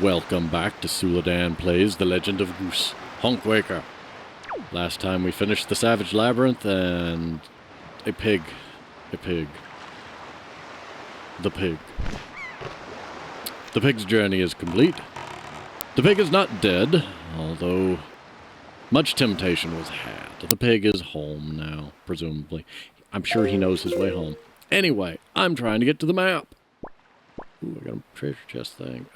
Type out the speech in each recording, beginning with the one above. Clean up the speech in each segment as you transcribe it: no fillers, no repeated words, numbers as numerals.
Welcome back to Suladan Plays The Legend of Goose. Honk Waker. Last time we finished the Savage Labyrinth and a pig. The pig. The pig's journey is complete. The pig is not dead, although much temptation was had. The pig is home now, presumably. I'm sure he knows his way home. Anyway, I'm trying to get to the map. Ooh, I got a treasure chest thing.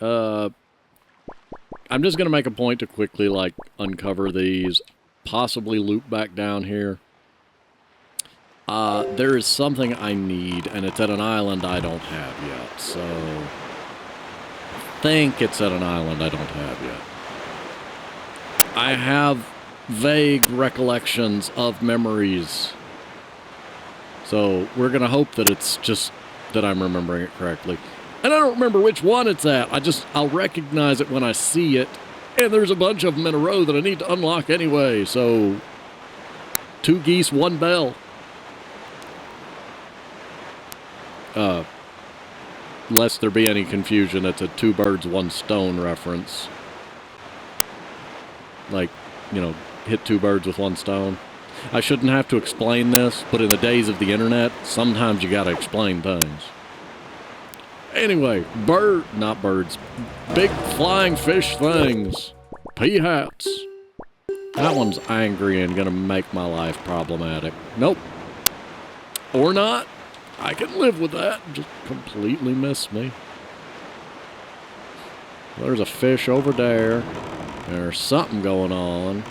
I'm just going to make a point to quickly, like, uncover these, possibly loop back down here. There is something I need, and it's at an island I don't have yet, so... I think it's at an island I don't have yet. I have vague recollections of memories. So, we're going to hope that it's just that I'm remembering it correctly. And I don't remember which one it's at. I'll recognize it when I see it. And there's a bunch of them in a row that I need to unlock anyway, so... 2 geese, 1 bell. Lest there be any confusion, it's a 2 birds, 1 stone reference. Like, you know, hit 2 birds with 1 stone. I shouldn't have to explain this, but in the days of the internet, sometimes you gotta explain things. Anyway, not birds. Big flying fish things. Peahats. That one's angry and gonna make my life problematic. Nope. Or not. I can live with that. Just completely miss me. There's a fish over there. There's something going on.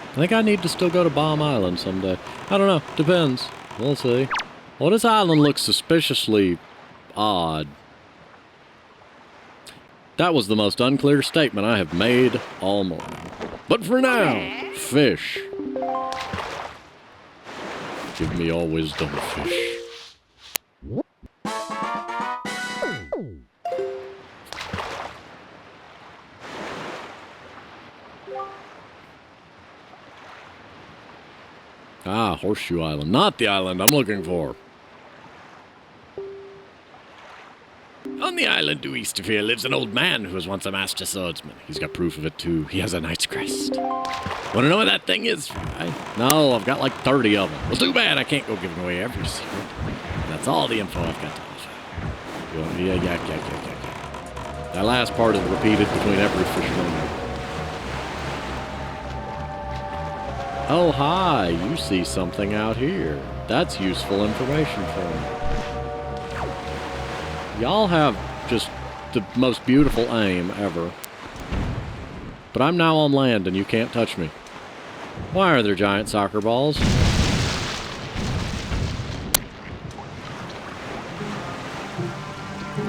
I think I need to still go to Bomb Island someday. I don't know. Depends. We'll see. Well, this island looks suspiciously odd. That was the most unclear statement I have made all morning. But for now, fish. Give me all wisdom, fish. Ah, Horseshoe Island. Not the island I'm looking for. On the island due east of here lives an old man who was once a master swordsman. He's got proof of it, too. He has a knight's crest. Want to know what that thing is? No, I've got like 30 of them. Well, too bad I can't go giving away every secret. That's all the info I've got to offer. Yeah. That last part is repeated between every fisherman. Oh, hi, you see something out here. That's useful information for me. Y'all have just the most beautiful aim ever. But I'm now on land and you can't touch me. Why are there giant soccer balls?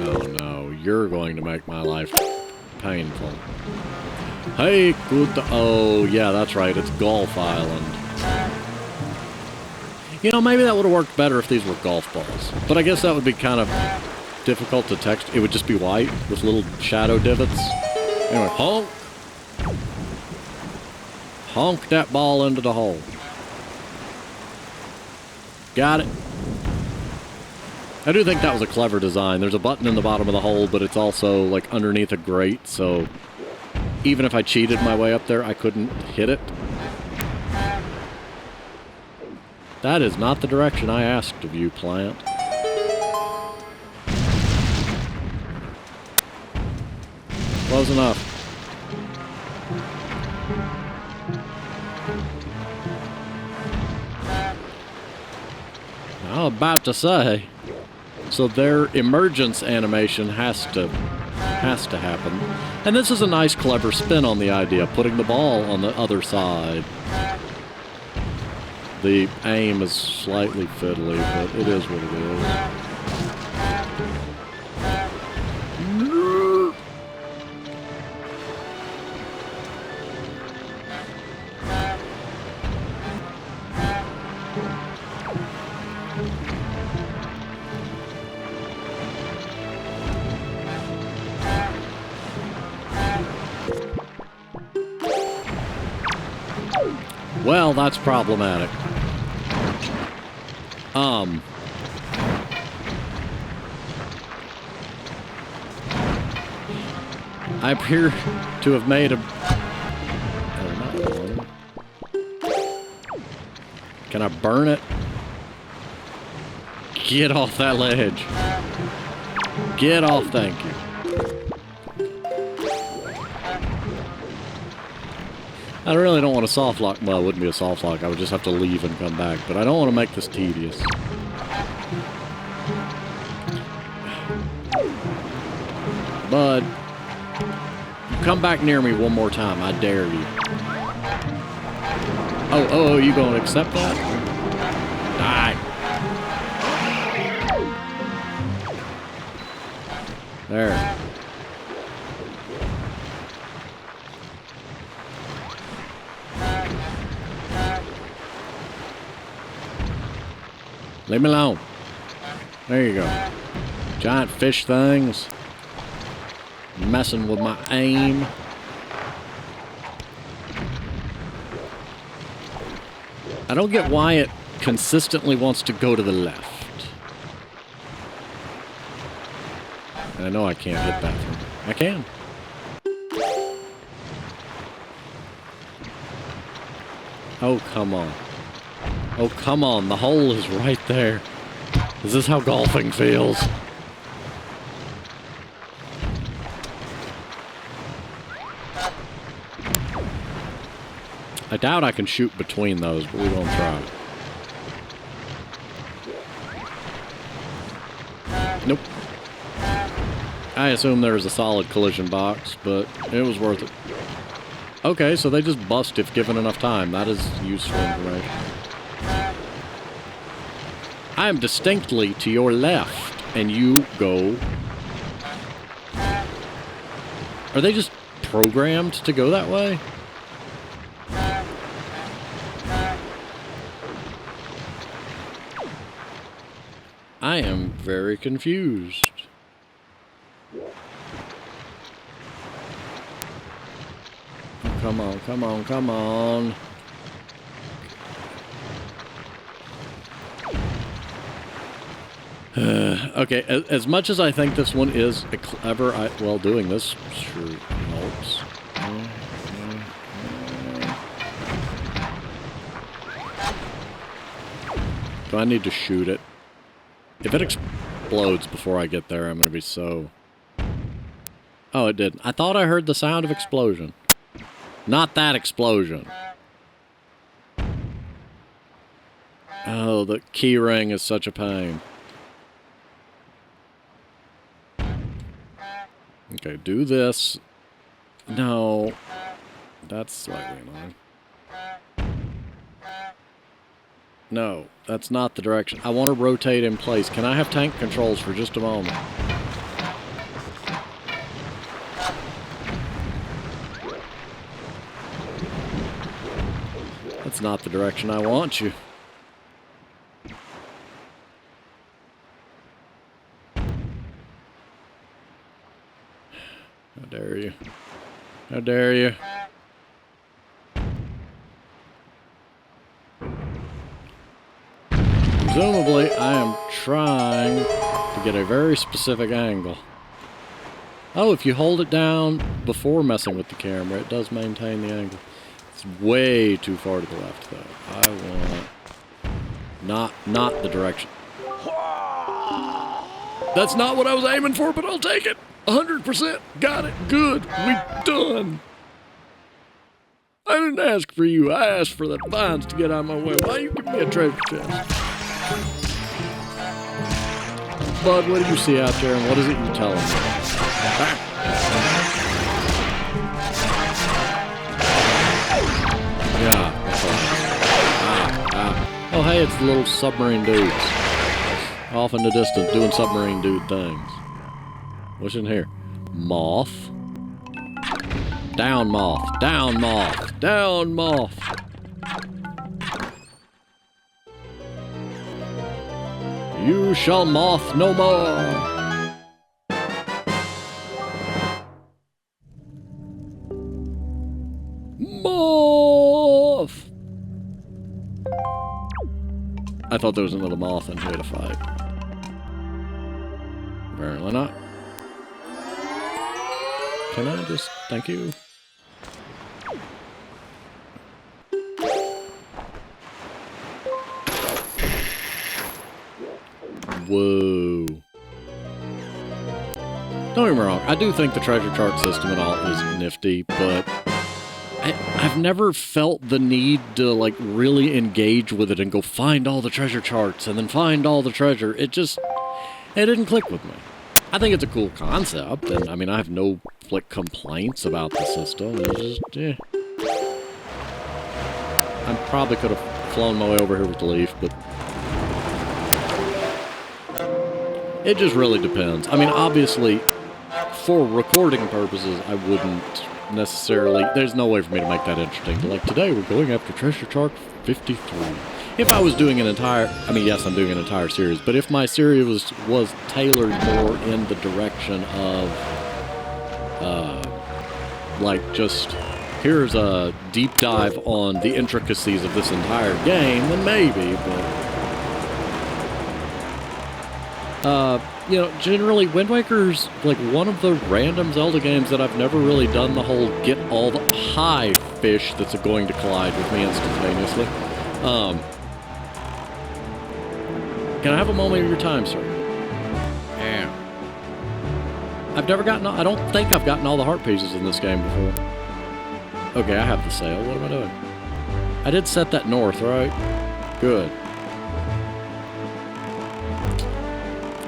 Oh no, you're going to make my life painful. Hey, good. Oh, yeah, that's right. It's Golf Island. You know, maybe that would have worked better if these were golf balls. But I guess that would be kind of difficult to text. It would just be white with little shadow divots. Anyway, honk. Honk that ball into the hole. Got it. I do think that was a clever design. There's a button in the bottom of the hole, but it's also, like, underneath a grate, so... Even if I cheated my way up there, I couldn't hit it. That is not the direction I asked of you, plant. Close enough. I was about to say. So their emergence animation has to happen. And this is a nice, clever spin on the idea, putting the ball on the other side. The aim is slightly fiddly, but it is what it is. Well, that's problematic. I appear to have made a... Oh, not one. Can I burn it? Get off that ledge. Get off, thank you. I really don't want a soft lock. Well, it wouldn't be a soft lock. I would just have to leave and come back. But I don't want to make this tedious. Bud, come back near me one more time. I dare you. Oh, you gonna accept that? Die. There. Leave me alone. There you go. Giant fish things. Messing with my aim. I don't get why it consistently wants to go to the left. And I know I can't hit that from... I can. Oh, come on. Oh, come on. The hole is right there. Is this how golfing feels? I doubt I can shoot between those, but we're gonna try. Nope. I assume there was a solid collision box, but it was worth it. Okay, so they just bust if given enough time. That is useful information. I am distinctly to your left, and you go... Are they just programmed to go that way? I am very confused. Oh, come on, come on, come on. Okay, as much as I think this one is a clever... well, doing this sure helps. Do I need to shoot it? If it explodes before I get there, I'm going to be so... Oh, it did. I thought I heard the sound of explosion. Not that explosion. Oh, the key ring is such a pain. Okay, do this. No. That's slightly annoying. No, that's not the direction. I want to rotate in place. Can I have tank controls for just a moment? That's not the direction I want you. How dare you? How dare you? Presumably, I am trying to get a very specific angle. Oh, if you hold it down before messing with the camera, it does maintain the angle. It's way too far to the left, though. I want... Not the direction. That's not what I was aiming for, but I'll take it. 100%. Got it. Good. We done. I didn't ask for you. I asked for the vines to get out of my way. Why you give me a treasure chest? Bud, what do you see out there, and what is it you telling me? Ah. Yeah, that's all. Oh, hey, it's the little submarine dudes. Off in the distance, doing submarine dude things. What's in here? Moth. Down, moth. Down, moth. Down, moth. You shall moth no more. Moth! I thought there was another moth in here to fight. Apparently not. Can I just... Thank you. Whoa. Don't get me wrong, I do think the treasure chart system and all is nifty, but I've never felt the need to, like, really engage with it and go find all the treasure charts and then find all the treasure. It didn't click with me. I think it's a cool concept, and I mean, I have no, like, complaints about the system. It's just, I probably could have flown my way over here with the leaf, but it just really depends. I mean, obviously, for recording purposes, I wouldn't necessarily... There's no way for me to make that interesting. Like, today we're going after treasure chart 53. If I was doing an entire... I mean, yes, I'm doing an entire series, but if my series was tailored more in the direction of, like, just... Here's a deep dive on the intricacies of this entire game, then maybe, but... you know, generally, Wind Waker's, like, one of the random Zelda games that I've never really done the whole get all the high fish that's going to collide with me instantaneously. Can I have a moment of your time, sir? Yeah. I've never gotten... I don't think I've gotten all the heart pieces in this game before. Okay, I have the sail. What am I doing? I did set that north, right? Good.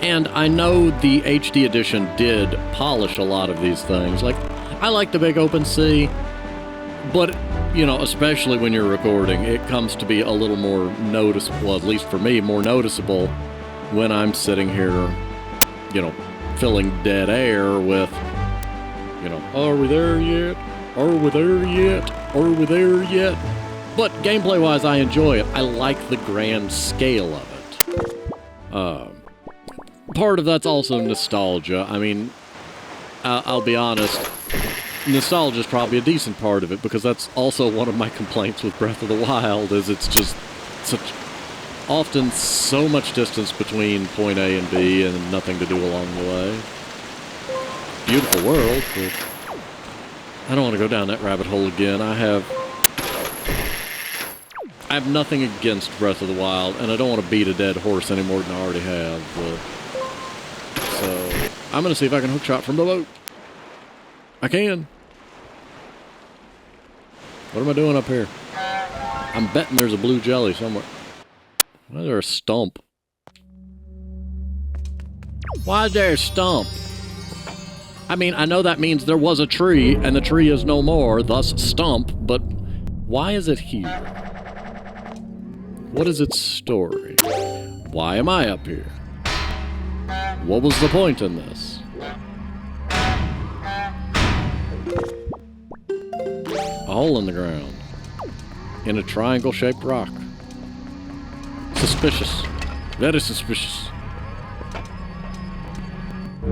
And I know the HD edition did polish a lot of these things. Like, I like the big open sea, but, you know, especially when you're recording, it comes to be a little more noticeable, well, at least for me, more noticeable when I'm sitting here, you know, filling dead air with, you know, are we there yet? Are we there yet? Are we there yet? But gameplay-wise, I enjoy it. I like the grand scale of it. Part of that's also nostalgia. I mean, I'll be honest, nostalgia is probably a decent part of it, because that's also one of my complaints with Breath of the Wild, is it's just often so much distance between point A and B and nothing to do along the way. Beautiful world, but I don't want to go down that rabbit hole again. I have nothing against Breath of the Wild, and I don't want to beat a dead horse any more than I already have, but... So, I'm going to see if I can hookshot from the boat. I can. What am I doing up here? I'm betting there's a blue jelly somewhere. Why is there a stump? Why is there a stump? I mean, I know that means there was a tree, and the tree is no more, thus stump, but why is it here? What is its story? Why am I up here? What was the point in this? A hole in the ground. In a triangle-shaped rock. Suspicious. Very suspicious. Oh,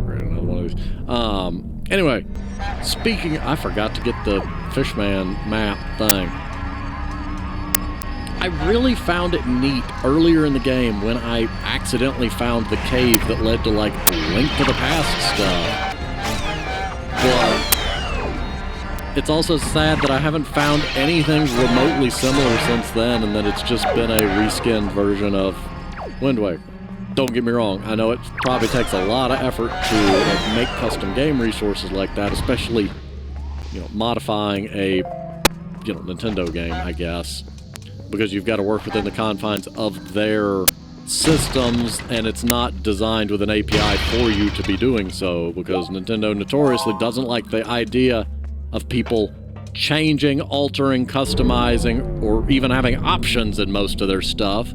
great, another one of these. Anyway, speaking... I forgot to get the Fishman map thing. I really found it neat earlier in the game when I accidentally found the cave that led to, like, Link to the Past stuff. But it's also sad that I haven't found anything remotely similar since then, and that it's just been a reskinned version of Wind Waker. Don't get me wrong, I know it probably takes a lot of effort to, like, make custom game resources like that, especially, you know, modifying a, you know, Nintendo game, I guess. Because you've got to work within the confines of their systems, and it's not designed with an API for you to be doing so, because Nintendo notoriously doesn't like the idea of people changing, altering, customizing, or even having options in most of their stuff,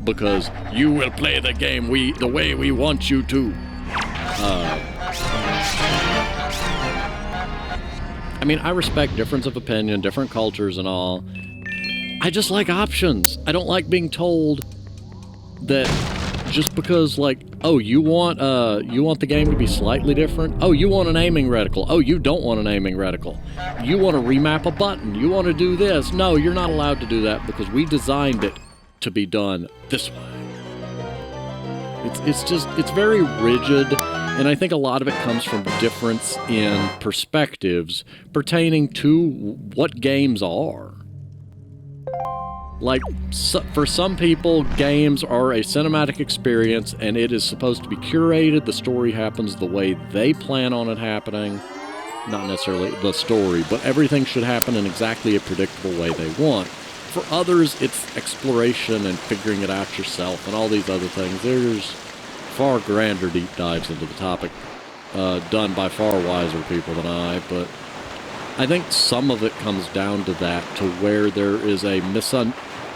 because you will play the game the way we want you to. I mean, I respect difference of opinion, different cultures and all. I just like options. I don't like being told that just because, like, oh, you want the game to be slightly different? Oh, you want an aiming reticle. Oh, you don't want an aiming reticle. You want to remap a button. You want to do this. No, you're not allowed to do that because we designed it to be done this way. It's very rigid, And I think a lot of it comes from difference in perspectives pertaining to what games are. Like, for some people, games are a cinematic experience, and it is supposed to be curated. The story happens the way they plan on it happening. Not necessarily the story, but everything should happen in exactly a predictable way they want. For others, it's exploration and figuring it out yourself and all these other things. There's far grander deep dives into the topic done by far wiser people than I, but I think some of it comes down to that, to where there is a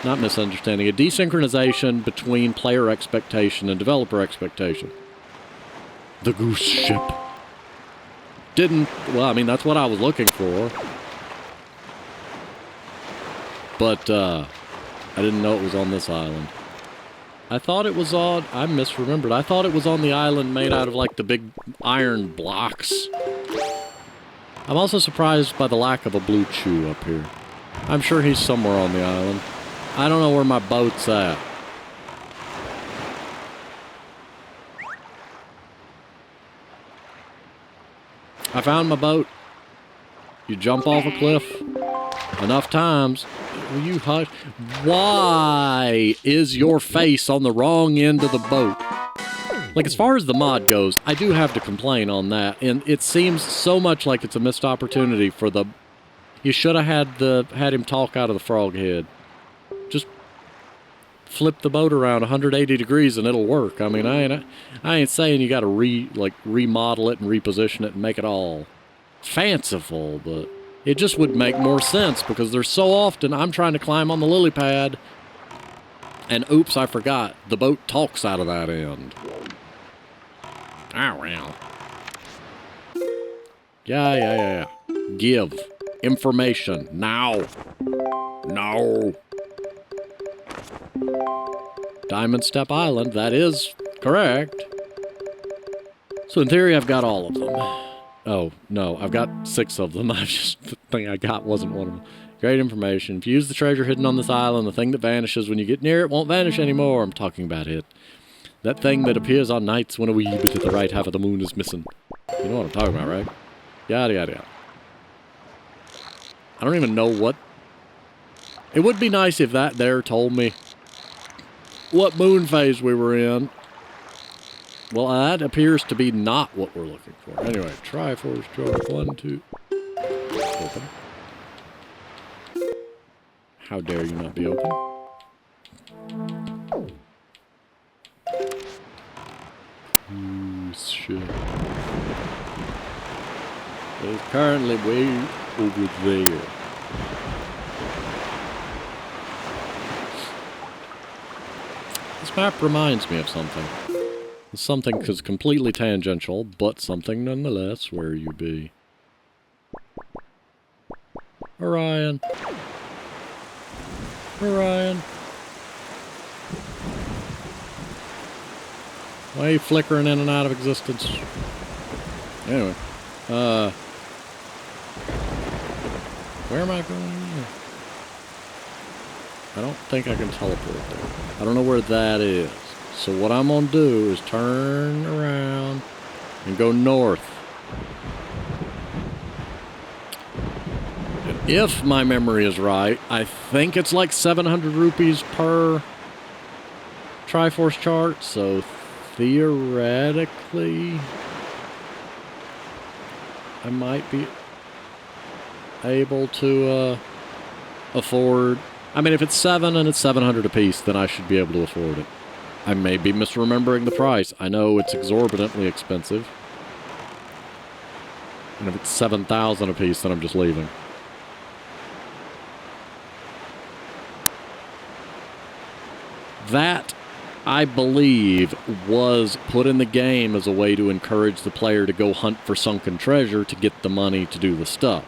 not misunderstanding, a desynchronization between player expectation and developer expectation. The Goose Ship. Well, I mean, that's what I was looking for. But, I didn't know it was on this island. I thought it was on... I misremembered. I thought it was on the island made out of, like, the big iron blocks. I'm also surprised by the lack of a blue chew up here. I'm sure he's somewhere on the island. I don't know where my boat's at. I found my boat. You jump off a cliff enough times. Will you hush? Why is your face on the wrong end of the boat? Like, as far as the mod goes, I do have to complain on that, and it seems so much like it's a missed opportunity for the... You should have had him talk out of the frog head. Just flip the boat around 180 degrees and it'll work. I mean, I ain't saying you got to remodel it and reposition it and make it all fanciful, but it just would make more sense, because there's so often I'm trying to climb on the lily pad and oops, I forgot. The boat talks out of that end. Oh, well. Yeah. Give information now. No. Diamond Step Island, that is correct. So in theory, I've got all of them. Oh, no, I've got 6 of them. The thing I got wasn't one of them. Great information. If you use the treasure hidden on this island, the thing that vanishes when you get near it won't vanish anymore. I'm talking about it. That thing that appears on nights when a wee bit of the right half of the moon is missing. You know what I'm talking about, right? Yada, yada, yada. I don't even know what... It would be nice if that there told me what moon phase we were in. Well, that appears to be not what we're looking for. Anyway, Triforce jar 1, 2. Open. How dare you not be open? Goose Ship. It is currently way over there. This map reminds me of something. It's something that's completely tangential, but something nonetheless. Where you be? Orion. Orion. Why are you flickering in and out of existence? Anyway. Where am I going? I don't think I can teleport there. I don't know where that is. So what I'm going to do is turn around and go north. And if my memory is right, I think it's like 700 rupees per Triforce chart. So theoretically, I might be able to afford... I mean, if it's 7 and it's 700 apiece, then I should be able to afford it. I may be misremembering the price. I know it's exorbitantly expensive. And if it's 7,000 apiece, then I'm just leaving. That, I believe, was put in the game as a way to encourage the player to go hunt for sunken treasure to get the money to do the stuff.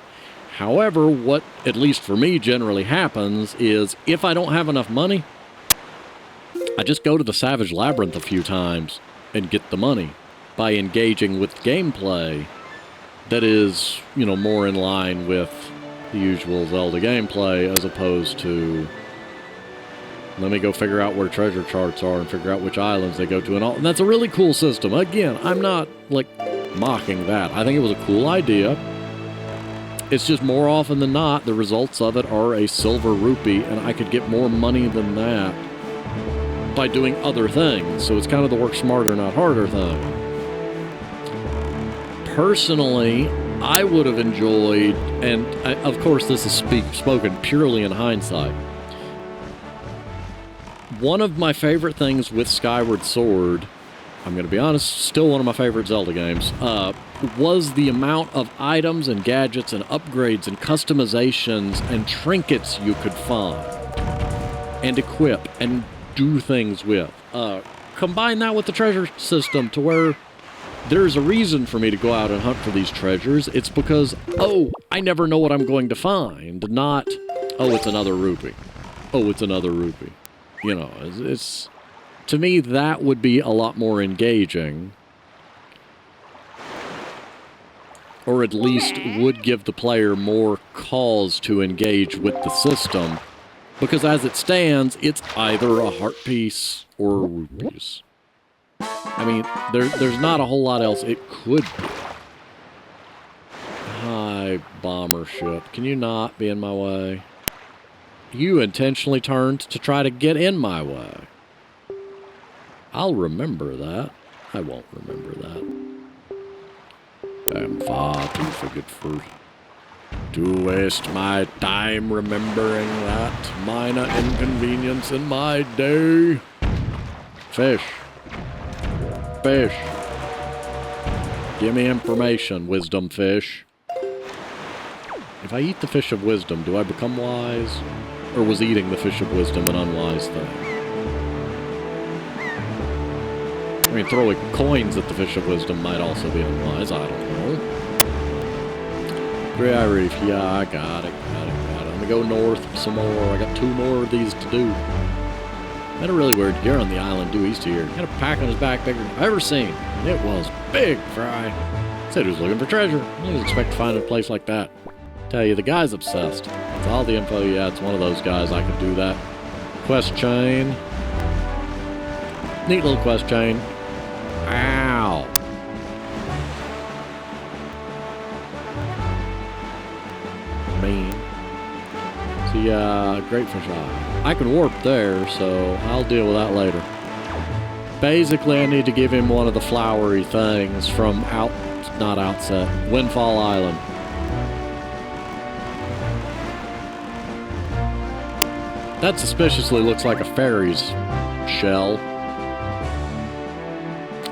However, what, at least for me, generally happens is if I don't have enough money, I just go to the Savage Labyrinth a few times and get the money by engaging with gameplay that is, you know, more in line with the usual Zelda gameplay as opposed to Let me go figure out where treasure charts are and figure out which islands they go to and all. And that's a really cool system. Again, I'm not, like, mocking that. I think it was a cool idea. It's just more often than not, the results of it are a silver rupee, and I could get more money than that by doing other things. So it's kind of the work smarter, not harder thing. Personally, I would have enjoyed, and of course this is spoken purely in hindsight, one of my favorite things with Skyward Sword, I'm going to be honest, still one of my favorite Zelda games, was the amount of items and gadgets and upgrades and customizations and trinkets you could find and equip and do things with. Combine that with the treasure system to where there's a reason for me to go out and hunt for these treasures. It's because, oh, I never know what I'm going to find, not, oh, it's another rupee. Oh, it's another rupee. You know, it's to me, that would be a lot more engaging. Or at least would give the player more cause to engage with the system. Because as it stands, it's either a heart piece or rupees. I mean, there's not a whole lot else it could be. Hi, bomber ship. Can you not be in my way? You intentionally turned to try to get in my way. I'll remember that. I won't remember that. I'm far too forgetful to waste my time remembering that minor inconvenience in my day. Fish. Fish. Give me information, wisdom fish. If I eat the fish of wisdom, do I become wise? Or was eating the fish of wisdom an unwise thing? I mean, throwing coins at the fish of wisdom might also be unwise. I don't know. Grey Reef. Yeah, I got it. I'm gonna go north some more. I got 2 more of these to do. Met a really weird deer on the island due east here. Had a pack on his back bigger than I've ever seen. It was big, Fry. Said he was looking for treasure. I didn't expect to find a place like that. Tell you, the guy's obsessed. That's all the info. Yeah, it's one of those guys. I could do that. Quest chain. Neat little quest chain. Ow. Mean. See, Great Fish Eye. I can warp there, so I'll deal with that later. Basically, I need to give him one of the flowery things from not Outset, Windfall Island. That suspiciously looks like a fairy's shell.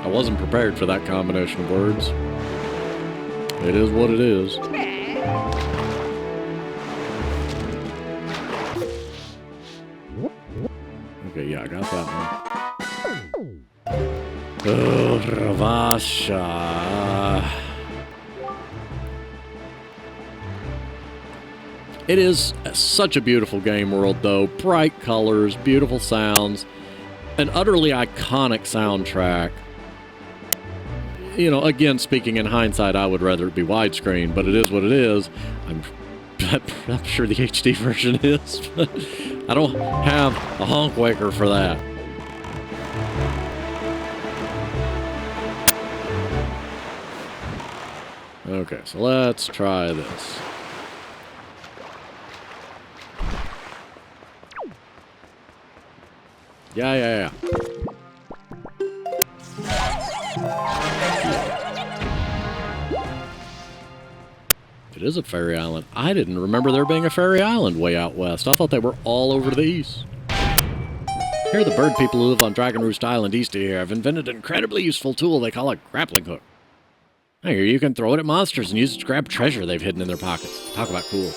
I wasn't prepared for that combination of words. It is what it is. Okay, yeah, I got that one. Oh, Ravasha. It is such a beautiful game world, though. Bright colors, beautiful sounds, an utterly iconic soundtrack. You know, again, speaking in hindsight, I would rather it be widescreen, but it is what it is. I'm sure the HD version is, but I don't have a honk waker for that. Okay, so let's try this. Yeah. It is a fairy island. I didn't remember there being a fairy island way out west. I thought they were all over to the east. Here, the bird people who live on Dragon Roost Island east of here have invented an incredibly useful tool they call a grappling hook. Here, you can throw it at monsters and use it to grab treasure they've hidden in their pockets. Talk about cool.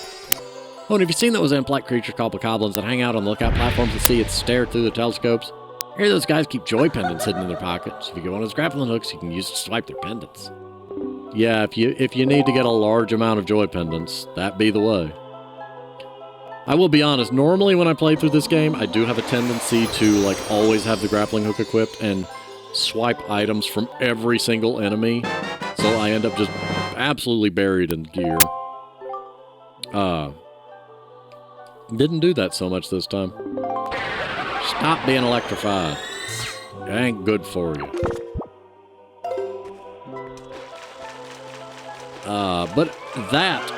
Oh, and have you seen those imp-like creatures called bokoblins that hang out on the lookout platforms to see it stare through the telescopes? Here, those guys keep joy pendants hidden in their pockets. If you get one of those grappling hooks, you can use it to swipe their pendants. Yeah, if you need to get a large amount of joy pendants, that be the way. I will be honest, normally when I play through this game, I do have a tendency to, like, always have the grappling hook equipped and swipe items from every single enemy, so I end up just absolutely buried in gear. Didn't do that so much this time. Stop being electrified. It ain't good for you. But that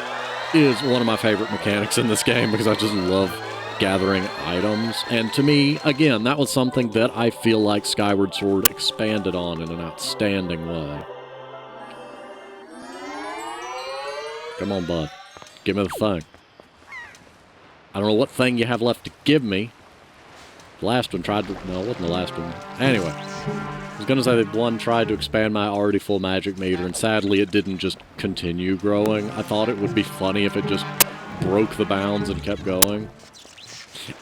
is one of my favorite mechanics in this game because I just love gathering items. And to me, again, that was something that I feel like Skyward Sword expanded on in an outstanding way. Come on, bud. Give me the thing. I don't know what thing you have left to give me. The last one tried to... No, it wasn't the last one. Anyway. I was going to say that one tried to expand my already full magic meter, and sadly it didn't just continue growing. I thought it would be funny if it just broke the bounds and kept going.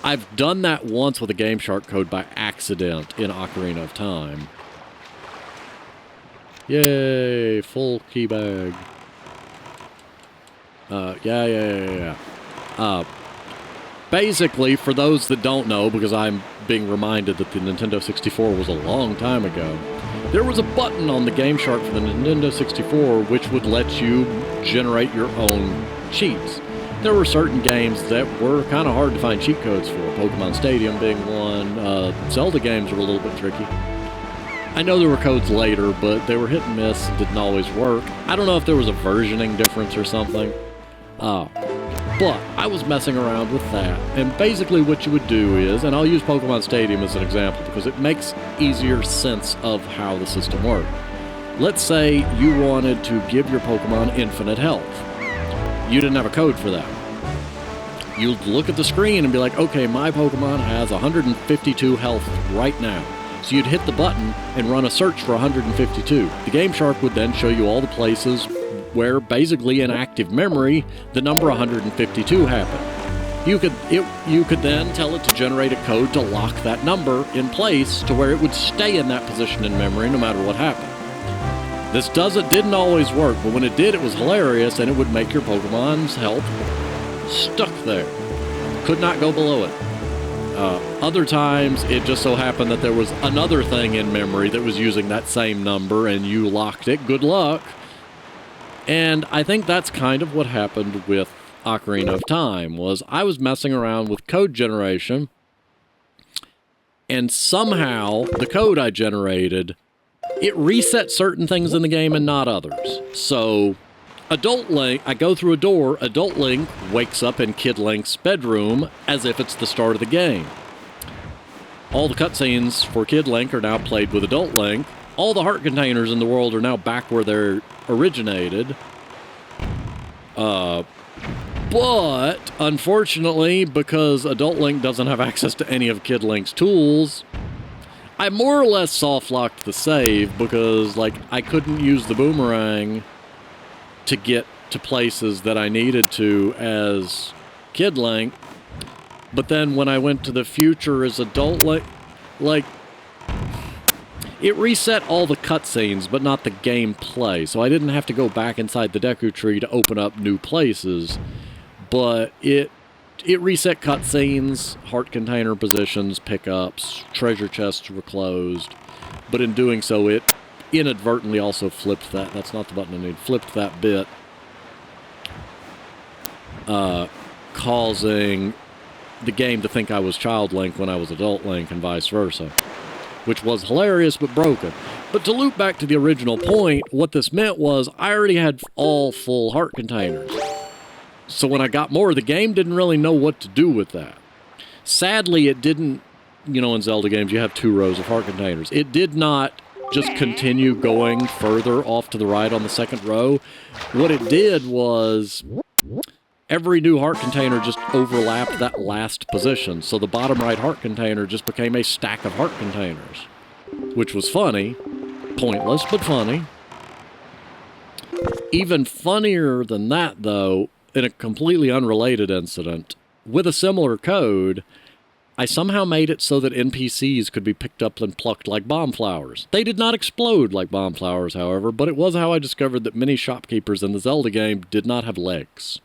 I've done that once with a Game Shark code by accident in Ocarina of Time. Yay! Full key bag. Yeah. Basically, for those that don't know, because I'm being reminded that the Nintendo 64 was a long time ago, there was a button on the Game Shark for the Nintendo 64 which would let you generate your own cheats. There were certain games that were kind of hard to find cheat codes for, Pokemon Stadium being one. Zelda games were a little bit tricky. I know there were codes later, but they were hit and miss and didn't always work. I don't know if there was a versioning difference or something. But I was messing around with that, and basically what you would do is, and I'll use Pokemon Stadium as an example because it makes easier sense of how the system worked. Let's say you wanted to give your Pokemon infinite health. You didn't have a code for that. You'd look at the screen and be like, okay, my Pokemon has 152 health right now. So you'd hit the button and run a search for 152. The Game Shark would then show you all the places where, basically in active memory, the number 152 happened. You could then tell it to generate a code to lock that number in place to where it would stay in that position in memory no matter what happened. This didn't always work, but when it did, it was hilarious, and it would make your Pokemon's health stuck there. Could not go below it. Other times, it just so happened that there was another thing in memory that was using that same number, and you locked it. Good luck. And I think that's kind of what happened with Ocarina of Time, was I was messing around with code generation, and somehow the code I generated, it reset certain things in the game and not others. So, Adult Link, I go through a door, Adult Link wakes up in Kid Link's bedroom as if it's the start of the game. All the cutscenes for Kid Link are now played with Adult Link. All the heart containers in the world are now back where they're originated. But, unfortunately, because Adult Link doesn't have access to any of Kid Link's tools, I more or less soft-locked the save because, like, I couldn't use the boomerang to get to places that I needed to as Kid Link. But then when I went to the future as Adult Link, like, it reset all the cutscenes, but not the gameplay. So I didn't have to go back inside the Deku Tree to open up new places. But it reset cutscenes, heart container positions, pickups, treasure chests were closed. But in doing so, it inadvertently also flipped that. That's not the button I need. Flipped that bit. Causing the game to think I was Child Link when I was Adult Link and vice versa. Which was hilarious but broken. But to loop back to the original point, what this meant was I already had all full heart containers. So when I got more, the game didn't really know what to do with that. Sadly, it didn't, you know, in Zelda games, you have 2 rows of heart containers. It did not just continue going further off to the right on the second row. What it did was every new heart container just overlapped that last position. So the bottom right heart container just became a stack of heart containers, which was funny. Pointless, but funny. Even funnier than that, though, in a completely unrelated incident, with a similar code, I somehow made it so that NPCs could be picked up and plucked like bomb flowers. They did not explode like bomb flowers, however, but it was how I discovered that many shopkeepers in the Zelda game did not have legs.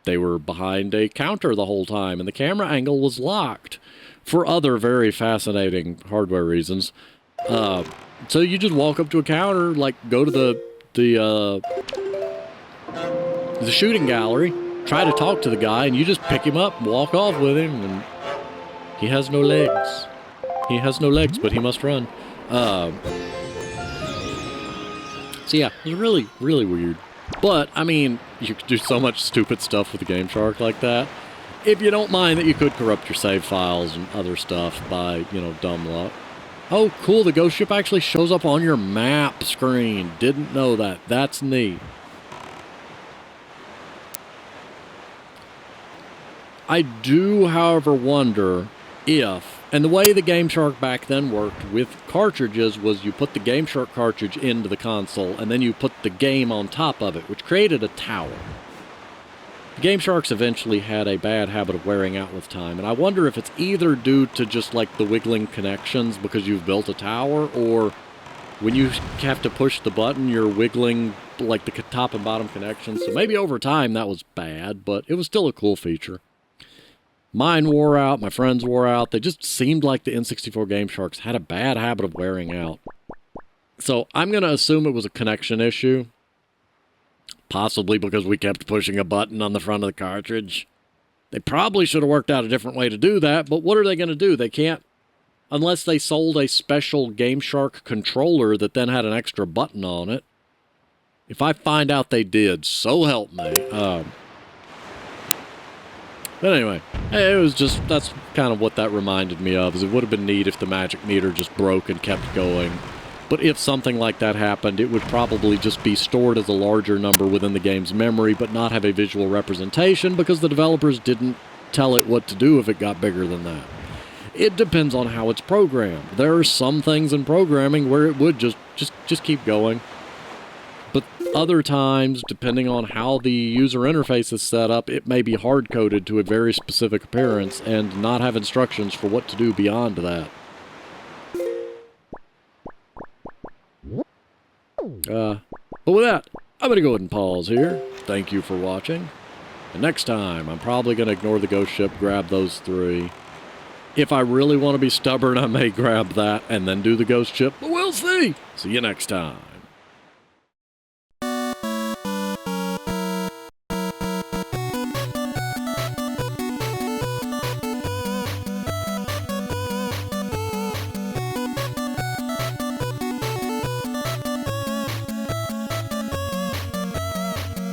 They were behind a counter the whole time, and the camera angle was locked for other very fascinating hardware reasons. So you just walk up to a counter, like go to the shooting gallery, try to talk to the guy, and you just pick him up and walk off with him, and He has no legs. He has no legs, but he must run. So yeah, it was really, really weird. But, I mean, you could do so much stupid stuff with the Game Shark like that. If you don't mind that you could corrupt your save files and other stuff by, you know, dumb luck. Oh, cool, the Ghost Ship actually shows up on your map screen. Didn't know that. That's neat. I do, however, wonder if, and the way the Game Shark back then worked with cartridges was you put the Game Shark cartridge into the console and then you put the game on top of it, which created a tower. The Game Sharks eventually had a bad habit of wearing out with time, and I wonder if it's either due to just like the wiggling connections because you've built a tower, or when you have to push the button, you're wiggling like the top and bottom connections. So maybe over time that was bad, but it was still a cool feature. Mine wore out, my friends wore out. They just seemed like the N64 Game Sharks had a bad habit of wearing out. So I'm going to assume it was a connection issue. Possibly because we kept pushing a button on the front of the cartridge. They probably should have worked out a different way to do that, but what are they going to do? They can't, unless they sold a special Game Shark controller that then had an extra button on it. If I find out they did, so help me. But anyway, it was just, that's kind of what that reminded me of, is it would have been neat if the magic meter just broke and kept going. But if something like that happened, it would probably just be stored as a larger number within the game's memory, but not have a visual representation because the developers didn't tell it what to do if it got bigger than that. It depends on how it's programmed. There are some things in programming where it would just keep going. But other times, depending on how the user interface is set up, it may be hard-coded to a very specific appearance and not have instructions for what to do beyond that. But with that, I'm going to go ahead and pause here. Thank you for watching. And next time, I'm probably going to ignore the Ghost Ship, grab those 3. If I really want to be stubborn, I may grab that and then do the Ghost Ship, but we'll see. See you next time.